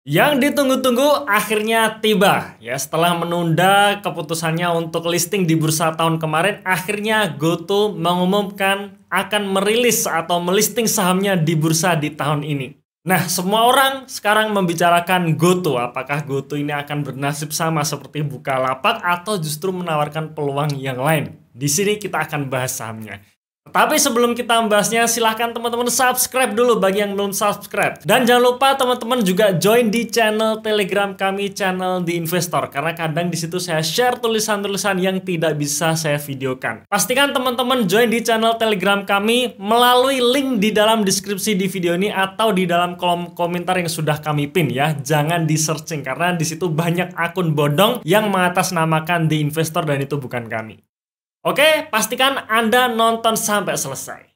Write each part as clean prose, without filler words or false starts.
Yang ditunggu-tunggu akhirnya tiba. Ya, setelah menunda keputusannya untuk listing di bursa tahun kemarin, akhirnya GoTo mengumumkan akan merilis atau melisting sahamnya di bursa di tahun ini. Nah, semua orang sekarang membicarakan GoTo. Apakah GoTo ini akan bernasib sama seperti Bukalapak atau justru menawarkan peluang yang lain? Di sini kita akan bahas sahamnya. Tapi sebelum kita membahasnya, silahkan teman-teman subscribe dulu bagi yang belum subscribe. Dan jangan lupa teman-teman juga join di channel Telegram kami, channel The Investor. Karena kadang di situ saya share tulisan-tulisan yang tidak bisa saya videokan. Pastikan teman-teman join di channel Telegram kami melalui link di dalam deskripsi di video ini atau di dalam kolom komentar yang sudah kami pin ya. Jangan di searching karena di situ banyak akun bodong yang mengatasnamakan The Investor dan itu bukan kami. Oke, pastikan Anda nonton sampai selesai.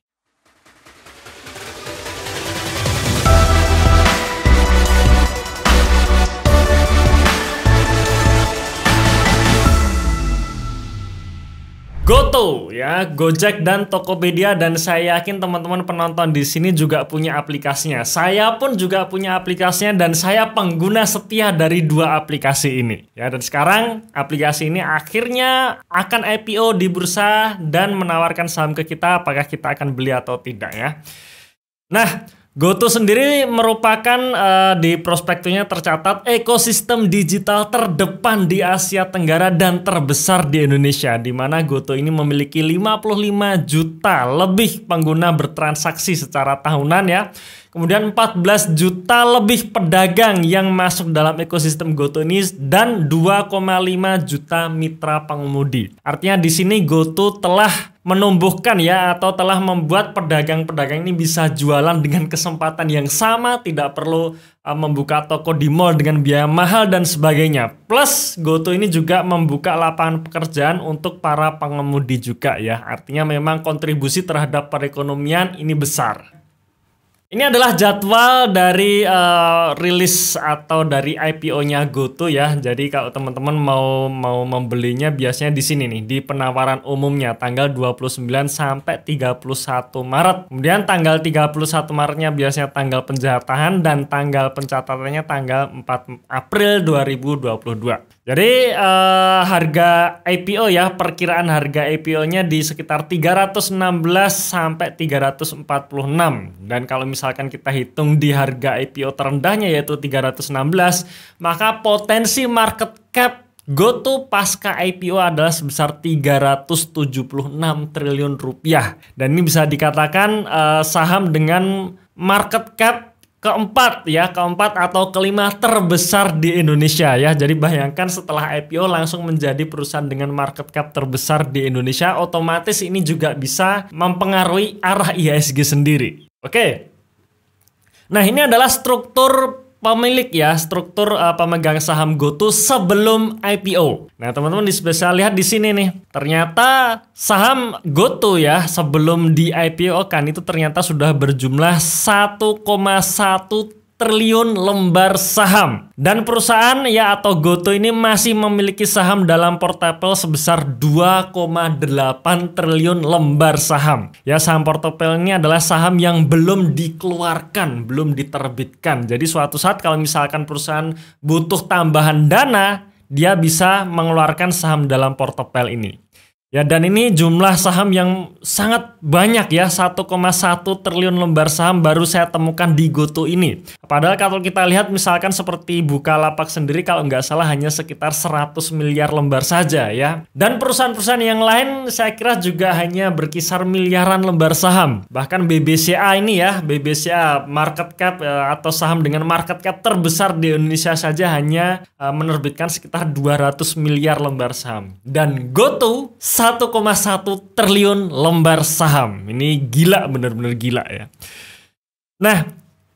GoTo ya, Gojek dan Tokopedia, dan saya yakin teman-teman penonton di sini juga punya aplikasinya. Saya pun juga punya aplikasinya dan saya pengguna setia dari dua aplikasi ini. Ya, dan sekarang aplikasi ini akhirnya akan IPO di bursa dan menawarkan saham ke kita, apakah kita akan beli atau tidak ya. Nah, GoTo sendiri merupakan di prospektusnya tercatat ekosistem digital terdepan di Asia Tenggara dan terbesar di Indonesia, di mana GoTo ini memiliki 55 juta lebih pengguna bertransaksi secara tahunan ya. Kemudian 14 juta lebih pedagang yang masuk dalam ekosistem GoTo ini dan 2,5 juta mitra pengemudi. Artinya di sini GoTo telah menumbuhkan ya atau telah membuat pedagang-pedagang ini bisa jualan dengan kesempatan yang sama, tidak perlu membuka toko di mall dengan biaya mahal dan sebagainya. Plus GoTo ini juga membuka lapangan pekerjaan untuk para pengemudi juga ya. Artinya memang kontribusi terhadap perekonomian ini besar. Ini adalah jadwal dari rilis atau dari IPO-nya GoTo ya. Jadi kalau teman-teman mau membelinya biasanya di sini nih, di penawaran umumnya tanggal 29 sampai 31 Maret. Kemudian tanggal 31 Maretnya biasanya tanggal penjatahan dan tanggal pencatatannya tanggal 4 April 2022. Jadi harga IPO ya, perkiraan harga IPO-nya di sekitar 316 sampai 346. Dan kalau misalkan kita hitung di harga IPO terendahnya yaitu 316, maka potensi market cap GoTo pasca IPO adalah sebesar 376 triliun rupiah. Dan ini bisa dikatakan saham dengan market cap keempat atau kelima terbesar di Indonesia ya. Jadi bayangkan setelah IPO langsung menjadi perusahaan dengan market cap terbesar di Indonesia, otomatis ini juga bisa mempengaruhi arah IHSG sendiri. Oke. Nah, ini adalah struktur pemilik ya, struktur pemegang saham GoTo sebelum IPO. Nah, teman-teman bisa lihat di sini nih. Ternyata saham GoTo ya sebelum di IPO kan itu ternyata sudah berjumlah 1,1 triliun lembar saham. Dan perusahaan ya atau GoTo ini masih memiliki saham dalam portfolio sebesar 2,8 triliun lembar saham. Ya, saham portfolio ini adalah saham yang belum dikeluarkan, belum diterbitkan. Jadi suatu saat kalau misalkan perusahaan butuh tambahan dana, dia bisa mengeluarkan saham dalam portfolio ini. Ya, dan ini jumlah saham yang sangat banyak ya, 1,1 triliun lembar saham baru saya temukan di GoTo ini. Padahal kalau kita lihat misalkan seperti Bukalapak sendiri kalau nggak salah hanya sekitar 100 miliar lembar saja ya. Dan perusahaan-perusahaan yang lain saya kira juga hanya berkisar miliaran lembar saham. Bahkan BBCA ini ya, BBCA market cap atau saham dengan market cap terbesar di Indonesia saja hanya menerbitkan sekitar 200 miliar lembar saham. Dan GoTo 1,1 triliun lembar saham. Ini gila, bener-bener gila ya. Nah,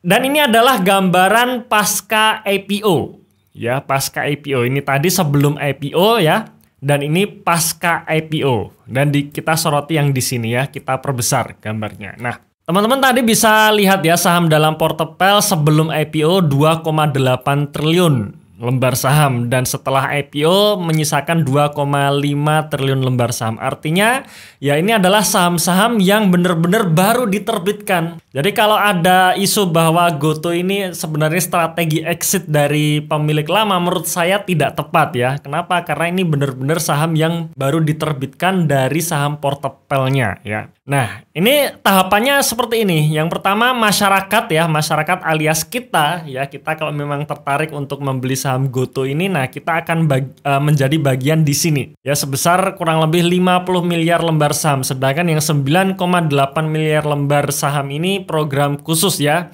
dan ini adalah gambaran pasca IPO. Ya, pasca IPO. Ini tadi sebelum IPO ya. Dan ini pasca IPO. Dan kita soroti yang di sini ya. Kita perbesar gambarnya. Nah, teman-teman tadi bisa lihat ya saham dalam portfolio sebelum IPO 2,8 triliun lembar saham dan setelah IPO menyisakan 2,5 triliun lembar saham. Artinya ya ini adalah saham-saham yang benar-benar baru diterbitkan. Jadi kalau ada isu bahwa GoTo ini sebenarnya strategi exit dari pemilik lama, menurut saya tidak tepat ya. Kenapa? Karena ini benar-benar saham yang baru diterbitkan dari saham portfolionya ya. Nah, ini tahapannya seperti ini. Yang pertama masyarakat ya, masyarakat alias kita ya, kita kalau memang tertarik untuk membeli saham GoTo ini, nah kita akan menjadi bagian di sini ya, sebesar kurang lebih 50 miliar lembar saham. Sedangkan yang 9,8 miliar lembar saham ini program khusus ya,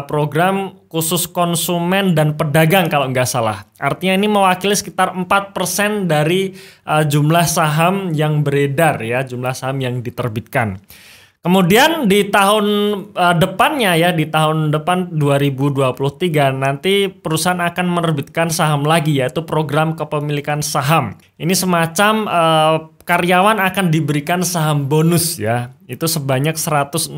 program khusus konsumen dan pedagang kalau nggak salah. Artinya ini mewakili sekitar 4% dari jumlah saham yang beredar ya, jumlah saham yang diterbitkan. Kemudian di tahun depannya ya, di tahun depan 2023 nanti perusahaan akan menerbitkan saham lagi, yaitu program kepemilikan saham. Ini semacam karyawan akan diberikan saham bonus ya. Itu sebanyak 168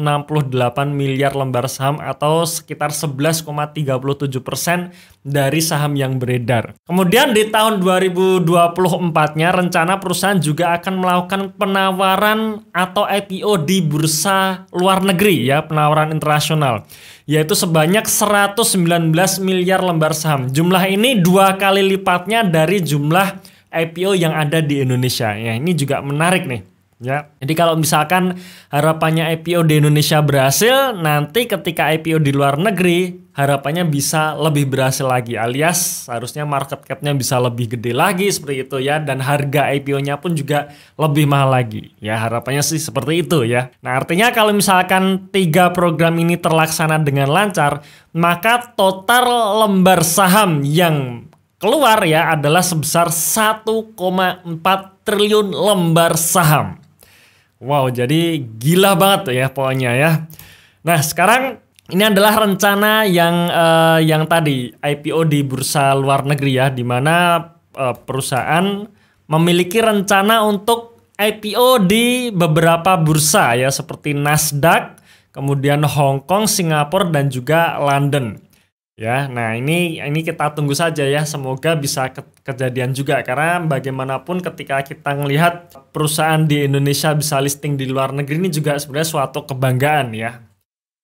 miliar lembar saham atau sekitar 11,37% dari saham yang beredar. Kemudian di tahun 2024-nya rencana perusahaan juga akan melakukan penawaran atau IPO di bursa luar negeri ya, penawaran internasional, yaitu sebanyak 119 miliar lembar saham. Jumlah ini 2 kali lipatnya dari jumlah IPO yang ada di Indonesia. Ya, ini juga menarik nih. Ya, jadi kalau misalkan harapannya IPO di Indonesia berhasil, nanti ketika IPO di luar negeri harapannya bisa lebih berhasil lagi, alias harusnya market cap-nya bisa lebih gede lagi seperti itu ya, dan harga IPO-nya pun juga lebih mahal lagi. Ya, harapannya sih seperti itu ya. Nah, artinya kalau misalkan 3 program ini terlaksana dengan lancar, maka total lembar saham yang keluar ya adalah sebesar 1,4 triliun lembar saham. Wow, jadi gila banget tuh ya pokoknya ya. Nah, sekarang ini adalah rencana yang tadi IPO di bursa luar negeri ya, di mana perusahaan memiliki rencana untuk IPO di beberapa bursa ya, seperti Nasdaq, kemudian Hong Kong, Singapura, dan juga London. Ya, nah ini kita tunggu saja ya, semoga bisa kejadian juga, karena bagaimanapun ketika kita melihat perusahaan di Indonesia bisa listing di luar negeri ini juga sebenarnya suatu kebanggaan ya.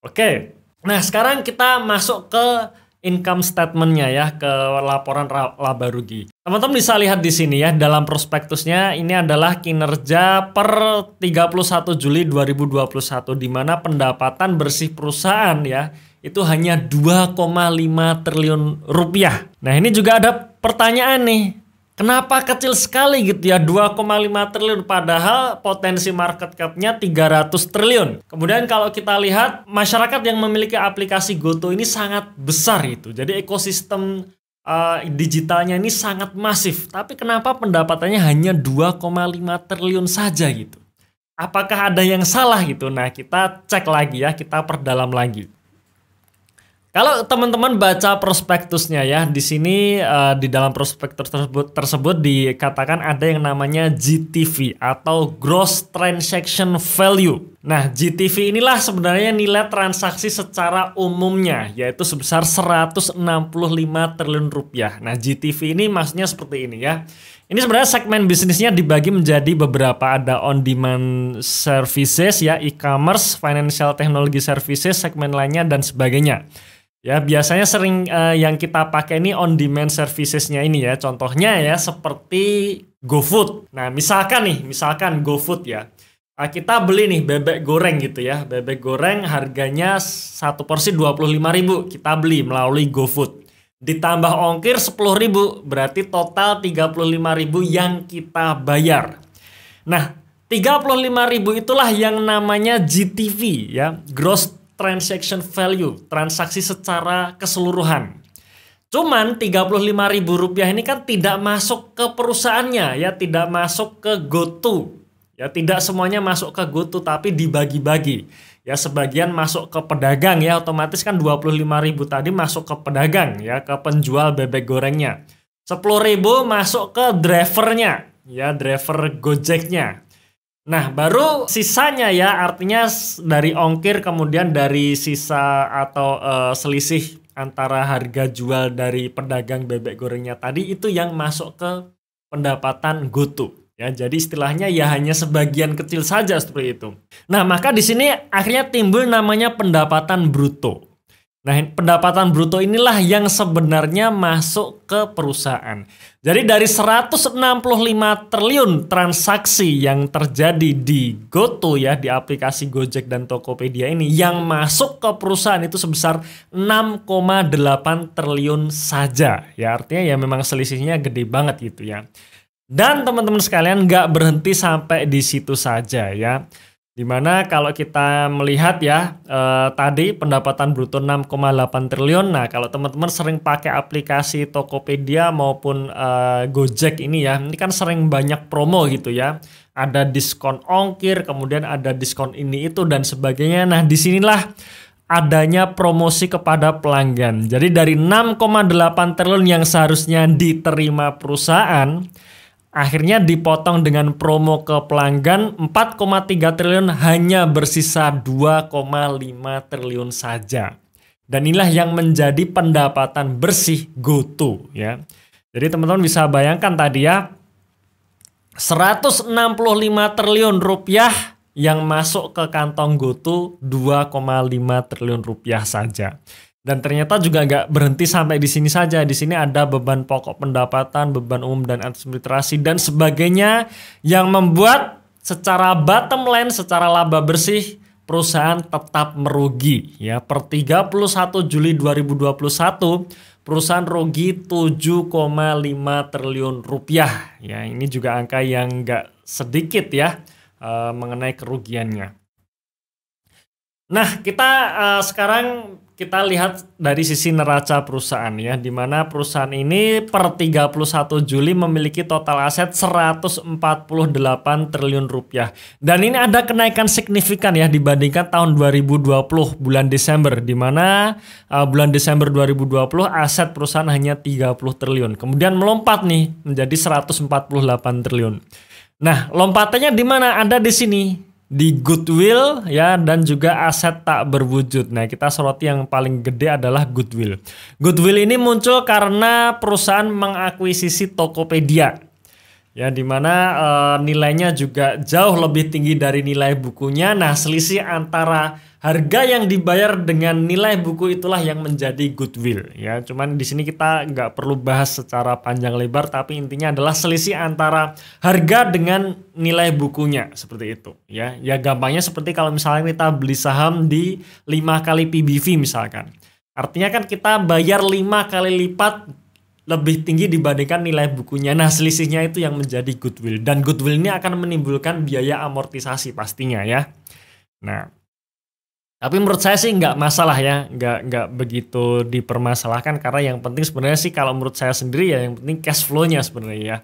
Oke, nah sekarang kita masuk ke income statement-nya ya, ke laporan laba rugi. Teman-teman bisa lihat di sini ya, dalam prospektusnya ini adalah kinerja per 31 Juli 2021, di mana pendapatan bersih perusahaan ya itu hanya 2,5 triliun rupiah. Nah, ini juga ada pertanyaan nih. Kenapa kecil sekali gitu ya, 2,5 triliun padahal potensi market cap-nya 300 triliun. Kemudian kalau kita lihat masyarakat yang memiliki aplikasi GoTo ini sangat besar itu. Jadi ekosistem digitalnya ini sangat masif. Tapi kenapa pendapatannya hanya 2,5 triliun saja gitu? Apakah ada yang salah gitu? Nah, kita cek lagi ya, kita perdalam lagi. Kalau teman-teman baca prospektusnya ya, di sini di dalam prospektus tersebut dikatakan ada yang namanya GTV atau Gross Transaction Value. Nah, GTV inilah sebenarnya nilai transaksi secara umumnya, yaitu sebesar 165 triliun rupiah. Nah, GTV ini maksudnya seperti ini ya. Ini sebenarnya segmen bisnisnya dibagi menjadi beberapa, ada on-demand services ya, e-commerce, financial technology services, segmen lainnya dan sebagainya. Ya, biasanya sering yang kita pakai ini on-demand servicesnya ini ya. Contohnya ya seperti GoFood. Nah, misalkan GoFood ya. Kita beli nih bebek goreng gitu ya. Bebek goreng harganya satu porsi 25.000. Kita beli melalui GoFood. Ditambah ongkir 10.000, berarti total 35.000 yang kita bayar. Nah, 35.000 itulah yang namanya GTV ya, Gross Transaction Value, transaksi secara keseluruhan. Cuman 35.000 rupiah ini kan tidak masuk ke perusahaannya ya, tidak masuk ke GoTo. Ya, tidak semuanya masuk ke GoTo tapi dibagi-bagi. Ya, sebagian masuk ke pedagang ya, otomatis kan 25.000 tadi masuk ke pedagang ya, ke penjual bebek gorengnya. 10.000 masuk ke drivernya ya, driver Gojeknya. Nah, baru sisanya ya, artinya dari ongkir kemudian dari sisa atau selisih antara harga jual dari pedagang bebek gorengnya tadi, itu yang masuk ke pendapatan GoTo. Ya, jadi istilahnya ya hanya sebagian kecil saja seperti itu. Nah, maka di sini akhirnya timbul namanya pendapatan bruto. Nah, pendapatan bruto inilah yang sebenarnya masuk ke perusahaan. Jadi dari 165 triliun transaksi yang terjadi di GoTo ya, di aplikasi Gojek dan Tokopedia ini, yang masuk ke perusahaan itu sebesar 6,8 triliun saja. Ya, artinya ya memang selisihnya gede banget gitu ya. Dan teman-teman sekalian nggak berhenti sampai di situ saja ya. Dimana kalau kita melihat ya tadi pendapatan bruto 6,8 triliun. Nah kalau teman-teman sering pakai aplikasi Tokopedia maupun Gojek ini ya, ini kan sering banyak promo gitu ya. Ada diskon ongkir, kemudian ada diskon ini itu dan sebagainya. Nah disinilah adanya promosi kepada pelanggan. Jadi dari 6,8 triliun yang seharusnya diterima perusahaan, akhirnya dipotong dengan promo ke pelanggan 4,3 triliun, hanya bersisa 2,5 triliun saja. Dan inilah yang menjadi pendapatan bersih GoTo ya. Jadi teman-teman bisa bayangkan tadi ya, 165 triliun rupiah yang masuk ke kantong GoTo 2,5 triliun rupiah saja. Dan ternyata juga nggak berhenti sampai di sini saja. Di sini ada beban pokok pendapatan, beban umum dan administrasi dan sebagainya yang membuat secara bottom line, secara laba bersih perusahaan tetap merugi. Ya, per 31 Juli 2021 perusahaan rugi 7,5 triliun rupiah. Ya, ini juga angka yang nggak sedikit ya mengenai kerugiannya. Nah, kita sekarang kita lihat dari sisi neraca perusahaan ya, di mana perusahaan ini per 31 Juli memiliki total aset 148 triliun rupiah. Dan ini ada kenaikan signifikan ya dibandingkan tahun 2020 bulan Desember, di mana bulan Desember 2020 aset perusahaan hanya 30 triliun. Kemudian melompat nih menjadi 148 triliun. Nah, lompatannya di mana? Ada di sini, di goodwill ya, dan juga aset tak berwujud. Nah, kita soroti yang paling gede adalah goodwill. Goodwill ini muncul karena perusahaan mengakuisisi Tokopedia. Ya, dimana nilainya juga jauh lebih tinggi dari nilai bukunya. Nah, selisih antara harga yang dibayar dengan nilai buku itulah yang menjadi goodwill. Ya, cuman di sini kita nggak perlu bahas secara panjang lebar, tapi intinya adalah selisih antara harga dengan nilai bukunya seperti itu. Ya, ya gampangnya seperti kalau misalnya kita beli saham di 5 kali PBV misalkan. Artinya kan kita bayar 5 kali lipat lebih tinggi dibandingkan nilai bukunya. Nah, selisihnya itu yang menjadi goodwill. Dan goodwill ini akan menimbulkan biaya amortisasi pastinya ya. Nah, tapi menurut saya sih nggak masalah ya. Nggak begitu dipermasalahkan. Karena yang penting sebenarnya sih kalau menurut saya sendiri ya, yang penting cash flow-nya sebenarnya ya.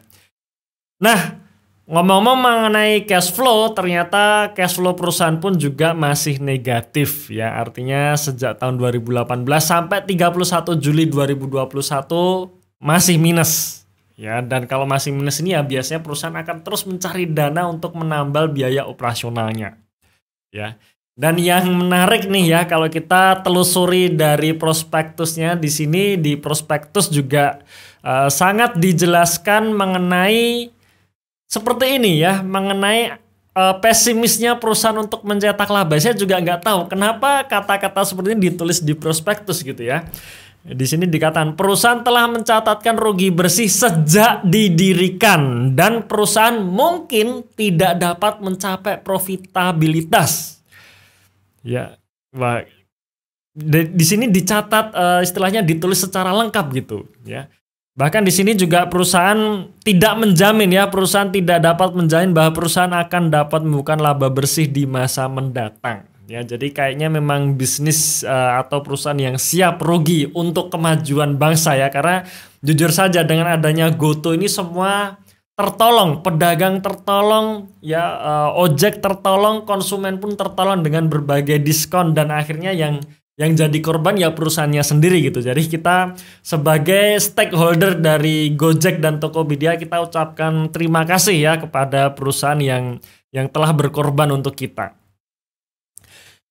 Nah, ngomong-ngomong mengenai cash flow, ternyata cash flow perusahaan pun juga masih negatif ya. Artinya sejak tahun 2018 sampai 31 Juli 2021 masih minus ya. Dan kalau masih minus ini ya biasanya perusahaan akan terus mencari dana untuk menambal biaya operasionalnya ya. Dan yang menarik nih ya, kalau kita telusuri dari prospektusnya, di sini di prospektus juga sangat dijelaskan mengenai seperti ini ya, mengenai pesimisnya perusahaan untuk mencetak laba. Saya juga nggak tahu kenapa kata-kata seperti ini ditulis di prospektus gitu ya. Di sini dikatakan perusahaan telah mencatatkan rugi bersih sejak didirikan dan perusahaan mungkin tidak dapat mencapai profitabilitas. Ya, wah, di sini dicatat istilahnya ditulis secara lengkap gitu ya. Bahkan di sini juga perusahaan tidak menjamin ya, perusahaan tidak dapat menjamin bahwa perusahaan akan dapat membuka laba bersih di masa mendatang. Ya, jadi kayaknya memang bisnis atau perusahaan yang siap rugi untuk kemajuan bangsa ya. Karena jujur saja dengan adanya GoTo ini semua tertolong, pedagang tertolong, ya ojek tertolong, konsumen pun tertolong dengan berbagai diskon dan akhirnya yang jadi korban ya perusahaannya sendiri gitu. Jadi kita sebagai stakeholder dari Gojek dan Tokopedia kita ucapkan terima kasih ya kepada perusahaan yang telah berkorban untuk kita.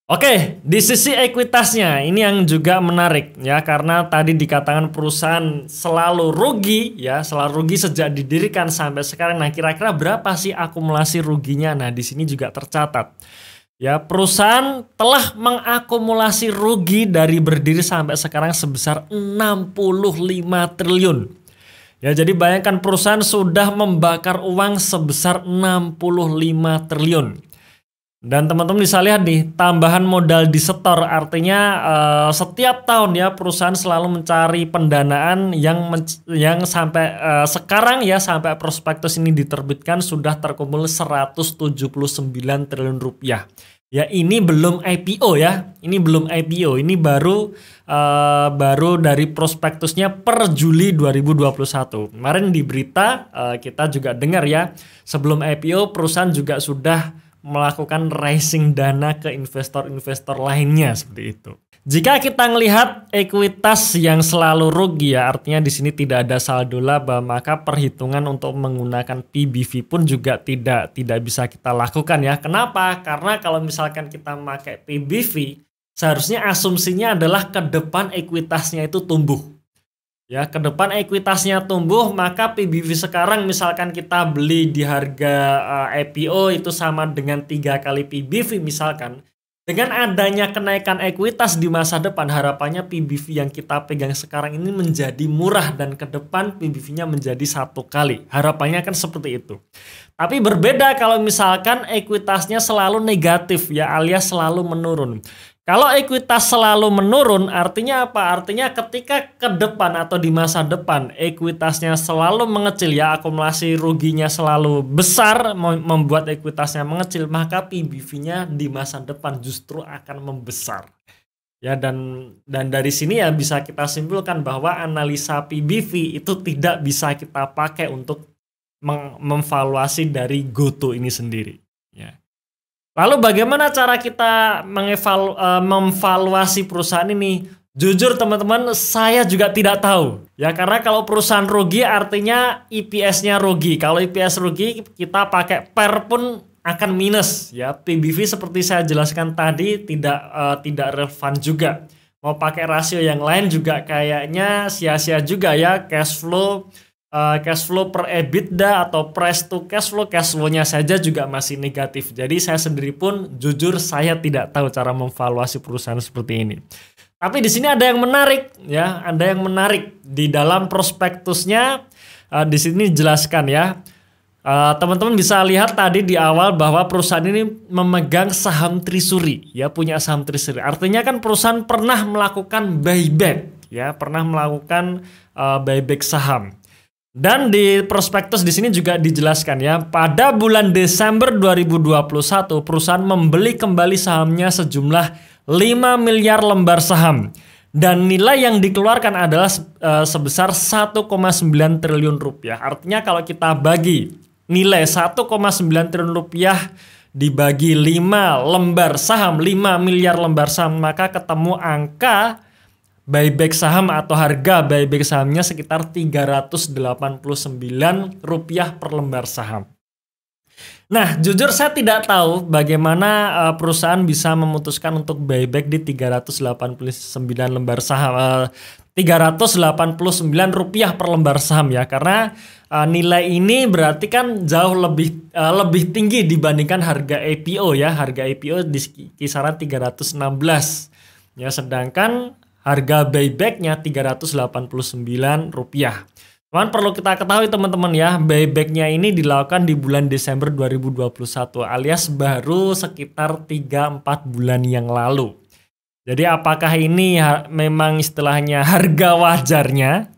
Oke, di sisi ekuitasnya ini yang juga menarik ya, karena tadi dikatakan perusahaan selalu rugi ya, selalu rugi sejak didirikan sampai sekarang. Nah, kira-kira berapa sih akumulasi ruginya? Nah, di sini juga tercatat. Ya, perusahaan telah mengakumulasi rugi dari berdiri sampai sekarang sebesar 65 triliun. Ya, jadi bayangkan perusahaan sudah membakar uang sebesar 65 triliun. Dan teman-teman bisa lihat nih, tambahan modal disetor, artinya setiap tahun ya perusahaan selalu mencari pendanaan yang sampai sekarang ya, sampai prospektus ini diterbitkan sudah terkumpul 179 triliun rupiah. Ya, ini belum IPO ya. Ini belum IPO. Ini baru dari prospektusnya per Juli 2021. Kemarin di berita kita juga dengar ya, sebelum IPO perusahaan juga sudah melakukan raising dana ke investor-investor lainnya seperti itu. Jika kita melihat ekuitas yang selalu rugi ya, artinya di sini tidak ada saldo laba, maka perhitungan untuk menggunakan PBV pun juga tidak bisa kita lakukan ya. Kenapa? Karena kalau misalkan kita pakai PBV, seharusnya asumsinya adalah ke depan ekuitasnya itu tumbuh. Ya, ke depan ekuitasnya tumbuh, maka PBV sekarang misalkan kita beli di harga IPO itu sama dengan 3 kali PBV misalkan. Dengan adanya kenaikan ekuitas di masa depan, harapannya PBV yang kita pegang sekarang ini menjadi murah dan ke depan PBV-nya menjadi 1 kali. Harapannya kan seperti itu. Tapi berbeda kalau misalkan ekuitasnya selalu negatif ya, alias selalu menurun. Kalau ekuitas selalu menurun, artinya apa? Artinya ketika ke depan atau di masa depan ekuitasnya selalu mengecil ya, akumulasi ruginya selalu besar, membuat ekuitasnya mengecil, maka PBV-nya di masa depan justru akan membesar. Ya, dan dari sini ya bisa kita simpulkan bahwa analisa PBV itu tidak bisa kita pakai untuk memvaluasi dari GoTo ini sendiri. Ya. Lalu bagaimana cara kita memvaluasi perusahaan ini? Jujur teman-teman, saya juga tidak tahu. Ya, karena kalau perusahaan rugi artinya EPS-nya rugi. Kalau EPS rugi, kita pakai PER pun akan minus. Ya, PBV seperti saya jelaskan tadi tidak relevan juga. Mau pakai rasio yang lain juga kayaknya sia-sia juga ya. Cash flow per EBITDA atau price to cash flow-nya saja juga masih negatif. Jadi saya sendiri pun jujur saya tidak tahu cara memvaluasi perusahaan seperti ini. Tapi di sini ada yang menarik ya, ada yang menarik di dalam prospektusnya. Di sini dijelaskan ya. Teman-teman bisa lihat tadi di awal bahwa perusahaan ini memegang saham treasury ya, punya saham treasury. Artinya kan perusahaan pernah melakukan buyback ya, pernah melakukan buyback saham. Dan di prospektus di sini juga dijelaskan ya, pada bulan Desember 2021 perusahaan membeli kembali sahamnya sejumlah 5 miliar lembar saham. Dan nilai yang dikeluarkan adalah sebesar 1,9 triliun rupiah. Artinya kalau kita bagi nilai 1,9 triliun rupiah dibagi 5 lembar saham, 5 miliar lembar saham, maka ketemu angka buyback saham atau harga buyback sahamnya sekitar Rp389 per lembar saham. Nah, jujur saya tidak tahu bagaimana perusahaan bisa memutuskan untuk buyback di 389 lembar saham, Rp389 per lembar saham ya, karena nilai ini berarti kan jauh lebih tinggi dibandingkan harga IPO ya. Harga IPO di kisaran 316 ya, sedangkan harga buybacknya Rp389. Cuman perlu kita ketahui teman-teman ya, buybacknya ini dilakukan di bulan Desember 2021 alias baru sekitar 3-4 bulan yang lalu. Jadi apakah ini memang istilahnya harga wajarnya?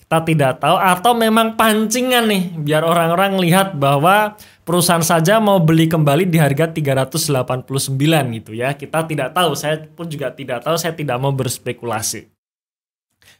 Kita tidak tahu, atau memang pancingan nih biar orang-orang lihat bahwa perusahaan saja mau beli kembali di harga 389 gitu ya. Kita tidak tahu, saya pun juga tidak tahu, saya tidak mau berspekulasi.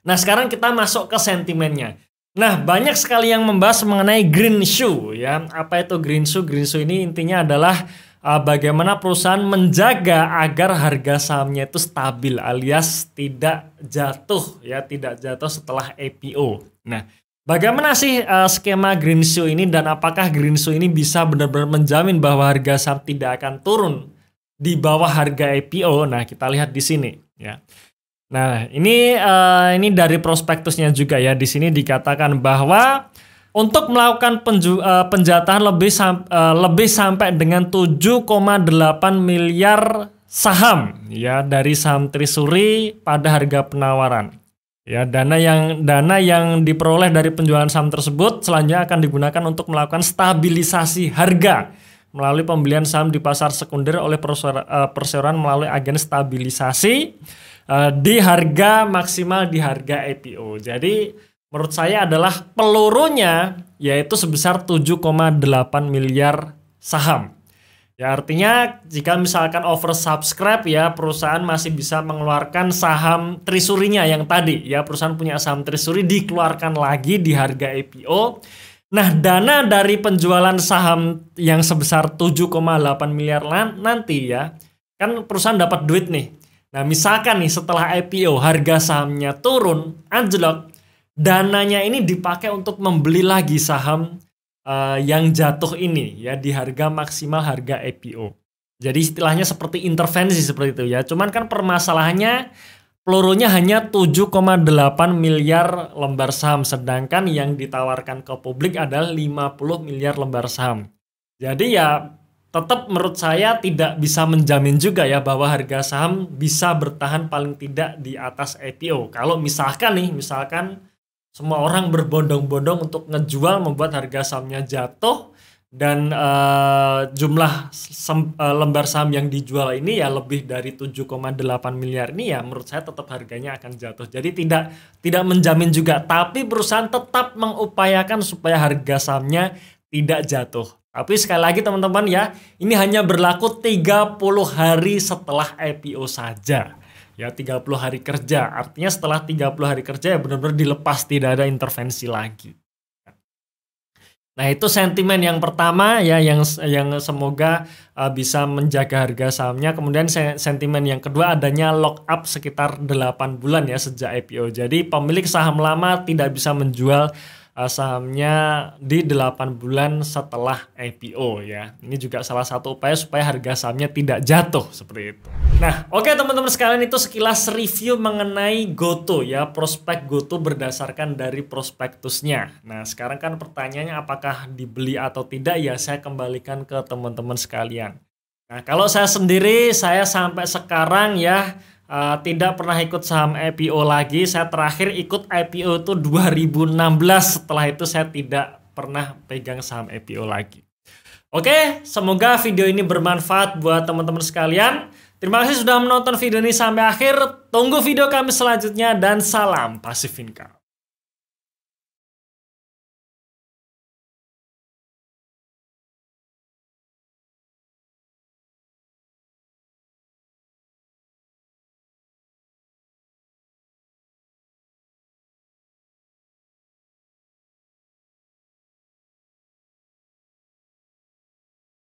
Nah, sekarang kita masuk ke sentimennya. Nah, banyak sekali yang membahas mengenai green shoe ya. Apa itu green shoe? Green shoe ini intinya adalah bagaimana perusahaan menjaga agar harga sahamnya itu stabil alias tidak jatuh ya, tidak jatuh setelah IPO. Nah, bagaimana sih skema green shoe ini dan apakah green shoe ini bisa benar-benar menjamin bahwa harga saham tidak akan turun di bawah harga IPO. Nah, kita lihat di sini ya. Nah, ini dari prospektusnya juga ya. Di sini dikatakan bahwa untuk melakukan penjatahan lebih sampai dengan 7,8 miliar saham ya dari saham Treasury pada harga penawaran. Ya, dana yang diperoleh dari penjualan saham tersebut selanjutnya akan digunakan untuk melakukan stabilisasi harga melalui pembelian saham di pasar sekunder oleh perseroan melalui agen stabilisasi di harga maksimal di harga IPO. Jadi menurut saya adalah pelurunya yaitu sebesar 7,8 miliar saham. Ya, artinya jika misalkan oversubscribe ya, perusahaan masih bisa mengeluarkan saham treasury-nya yang tadi ya, perusahaan punya saham treasury dikeluarkan lagi di harga IPO. Nah, dana dari penjualan saham yang sebesar 7,8 miliar nanti ya, kan perusahaan dapat duit nih. Nah, misalkan nih setelah IPO harga sahamnya turun, anjlok, dananya ini dipakai untuk membeli lagi saham yang jatuh ini ya di harga maksimal harga IPO. Jadi istilahnya seperti intervensi seperti itu ya. Cuman kan permasalahannya pelurunya hanya 7,8 miliar lembar saham, sedangkan yang ditawarkan ke publik adalah 50 miliar lembar saham. Jadi ya tetap menurut saya tidak bisa menjamin juga ya bahwa harga saham bisa bertahan paling tidak di atas IPO. Kalau misalkan semua orang berbondong-bondong untuk ngejual membuat harga sahamnya jatuh dan jumlah lembar saham yang dijual ini ya lebih dari 7,8 miliar ini ya menurut saya tetap harganya akan jatuh. Jadi tidak menjamin juga, tapi perusahaan tetap mengupayakan supaya harga sahamnya tidak jatuh. Tapi sekali lagi teman-teman ya, ini hanya berlaku 30 hari setelah IPO saja. Ya 30 hari kerja, artinya setelah 30 hari kerja ya benar-benar dilepas, tidak ada intervensi lagi. Nah, itu sentimen yang pertama ya yang semoga bisa menjaga harga sahamnya. Kemudian sentimen yang kedua adanya lock up sekitar 8 bulan ya sejak IPO. Jadi pemilik saham lama tidak bisa menjual sahamnya di 8 bulan setelah IPO ya. Ini juga salah satu upaya supaya harga sahamnya tidak jatuh seperti itu. Nah, oke teman-teman sekalian, itu sekilas review mengenai GoTo ya, prospek GoTo berdasarkan dari prospektusnya. Nah, sekarang kan pertanyaannya apakah dibeli atau tidak ya, saya kembalikan ke teman-teman sekalian. Nah, kalau saya sendiri, saya sampai sekarang ya tidak pernah ikut saham IPO lagi. Saya terakhir ikut IPO itu 2016. Setelah itu saya tidak pernah pegang saham IPO lagi. Oke, semoga video ini bermanfaat buat teman-teman sekalian. Terima kasih sudah menonton video ini sampai akhir. Tunggu video kami selanjutnya dan salam Passive Income.